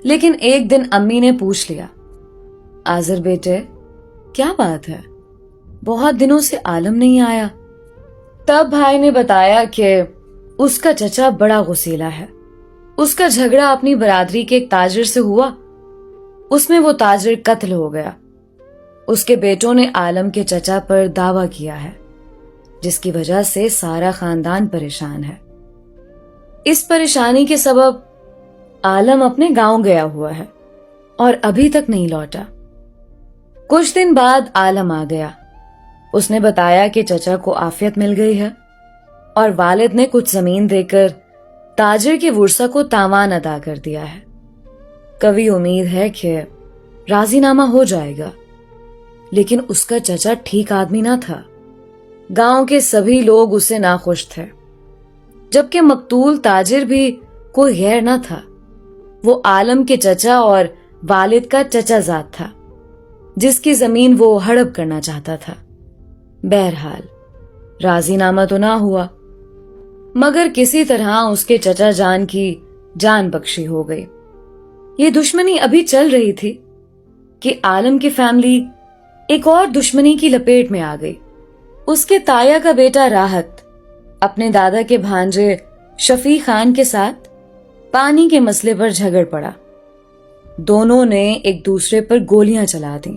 لیکن ایک دن امی نے پوچھ لیا, آذر بیٹے کیا بات ہے, بہت دنوں سے عالم نہیں آیا. تب بھائی نے بتایا کہ اس کا چچا بڑا غصیلا ہے. اس کا جھگڑا اپنی برادری کے ایک تاجر سے ہوا, اس میں وہ تاجر قتل ہو گیا. اس کے بیٹوں نے عالم کے چچا پر دعویٰ کیا ہے, جس کی وجہ سے سارا خاندان پریشان ہے. اس پریشانی کے سبب عالم اپنے گاؤں گیا ہوا ہے اور ابھی تک نہیں لوٹا. کچھ دن بعد عالم آ گیا. اس نے بتایا کہ چچا کو عافیت مل گئی ہے اور والد نے کچھ زمین دے کر تاجر کے ورثہ کو تاوان ادا کر دیا ہے. کبھی امید ہے کہ راضی نامہ ہو جائے گا, لیکن اس کا چچا ٹھیک آدمی نہ تھا. گاؤں کے سبھی لوگ اسے ناخوش تھے, جبکہ مقتول تاجر بھی کوئی غیر نہ تھا. وہ عالم کے چچا اور والد کا چچا زاد تھا, جس کی زمین وہ ہڑپ کرنا چاہتا تھا. بہرحال راضی نامہ تو نہ ہوا, مگر کسی طرح اس کے چچا جان کی جان بخشی ہو گئی. یہ دشمنی ابھی چل رہی تھی کہ عالم کی فیملی ایک اور دشمنی کی لپیٹ میں آ گئی. اس کے تایا کا بیٹا راحت اپنے دادا کے بھانجے شفیع خان کے ساتھ پانی کے مسئلے پر جھگڑ پڑا. دونوں نے ایک دوسرے پر گولیاں چلا دیں.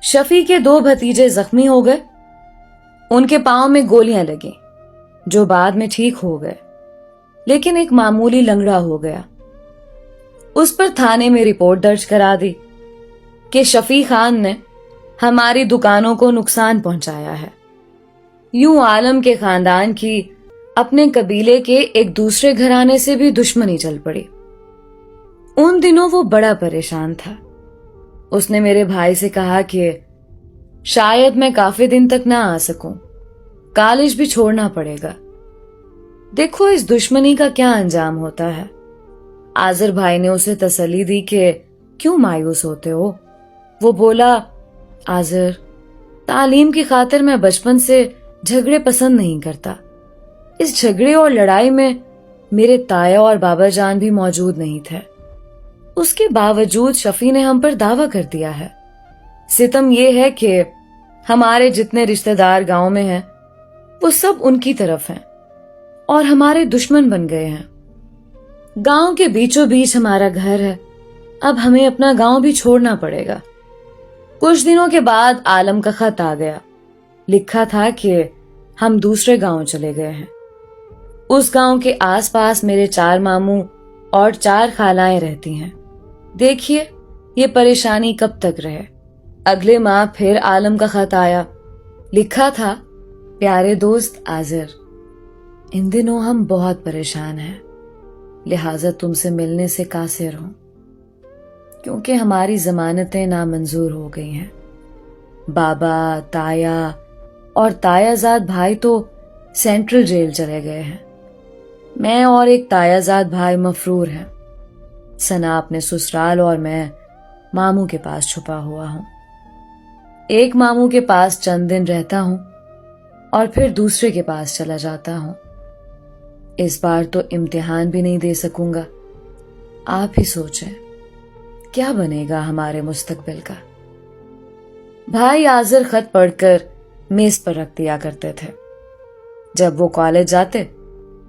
شفیع کے 2 بھتیجے زخمی ہو گئے. ان کے پاؤں میں گولیاں لگیں, جو بعد میں ٹھیک ہو گئے, لیکن ایک معمولی لنگڑا ہو گیا. اس پر تھانے میں رپورٹ درج کرا دی کہ شفیع خان نے ہماری دکانوں کو نقصان پہنچایا ہے. یوں عالم کے خاندان کی اپنے قبیلے کے ایک دوسرے گھرانے سے بھی دشمنی چل پڑی. ان دنوں وہ بڑا پریشان تھا. اس نے میرے بھائی سے کہا کہ شاید میں کافی دن تک نہ آ سکوں, کالج بھی چھوڑنا پڑے گا. دیکھو اس دشمنی کا کیا انجام ہوتا ہے. آذر بھائی نے اسے تسلی دی کہ کیوں مایوس ہوتے ہو. وہ بولا, آذر تعلیم کی خاطر میں بچپن سے جھگڑے پسند نہیں کرتا. اس جھگڑے اور لڑائی میں میرے تایا اور بابا جان بھی موجود نہیں تھے. اس کے باوجود شفیع نے ہم پر دعویٰ کر دیا ہے. ستم یہ ہے کہ ہمارے جتنے رشتہ دار گاؤں میں ہیں وہ سب ان کی طرف ہیں اور ہمارے دشمن بن گئے ہیں. گاؤں کے بیچوں بیچ ہمارا گھر ہے, اب ہمیں اپنا گاؤں بھی چھوڑنا پڑے گا. کچھ دنوں کے بعد عالم کا خط آ گیا. لکھا تھا کہ ہم دوسرے گاؤں چلے گئے ہیں. اس گاؤں کے آس پاس میرے 4 ماموں اور 4 خالائیں رہتی ہیں. دیکھیے یہ پریشانی کب تک رہے. اگلے ماہ پھر عالم کا خط آیا. لکھا تھا, پیارے دوست آذر, ان دنوں ہم بہت پریشان ہیں, لہٰذا تم سے ملنے سے قاصر ہوں, کیونکہ ہماری ضمانتیں نامنظور ہو گئی ہیں. بابا, تایا اور تایا زاد بھائی تو سینٹرل جیل چلے گئے ہیں. میں اور ایک تایا زاد بھائی مفرور ہیں. ثنا اپنے سسرال اور میں ماموں کے پاس چھپا ہوا ہوں. ایک ماموں کے پاس چند دن رہتا ہوں اور پھر دوسرے کے پاس چلا جاتا ہوں. اس بار تو امتحان بھی نہیں دے سکوں گا. آپ ہی سوچیں کیا بنے گا ہمارے مستقبل کا. بھائی آذر خط پڑھ کر میز پر رکھ دیا کرتے تھے. جب وہ کالج جاتے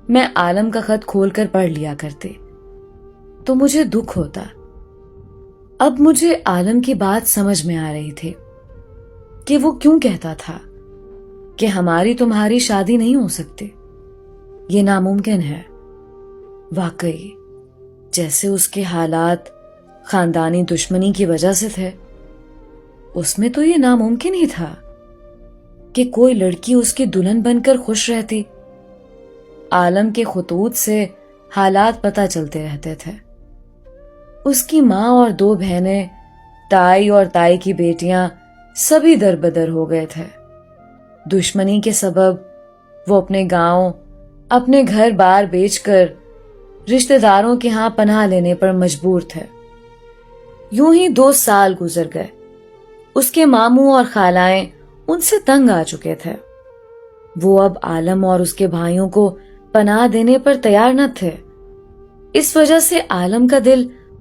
میں عالم کا خط کھول کر پڑھ لیا کرتی تو مجھے دکھ ہوتا. اب مجھے عالم کی بات سمجھ میں آ رہی تھی کہ وہ کیوں کہتا تھا کہ ہماری تمہاری شادی نہیں ہو سکتی, یہ ناممکن ہے. واقعی جیسے اس کے حالات خاندانی دشمنی کی وجہ سے تھے, اس میں تو یہ ناممکن ہی تھا کہ کوئی لڑکی اس کی دلہن بن کر خوش رہتی. عالم کے خطوط سے حالات پتہ چلتے رہتے تھے. اس کی ماں اور 2 بہنیں, تائی اور تائی کی بیٹیاں سبھی در بدر ہو گئے تھے. دشمنی کے سبب وہ اپنے گاؤں, اپنے گھر بار بیچ کر رشتہ داروں کے ہاں پناہ لینے پر مجبور تھے. یوں ہی 2 سال گزر گئے. اس کے ماموں اور خالائیں ان سے تنگ آ چکے تھے. وہ اب عالم اور اس کے بھائیوں کو پناہ دینے پر تیار نہ تھے. اس وجہ سے عالم کا دل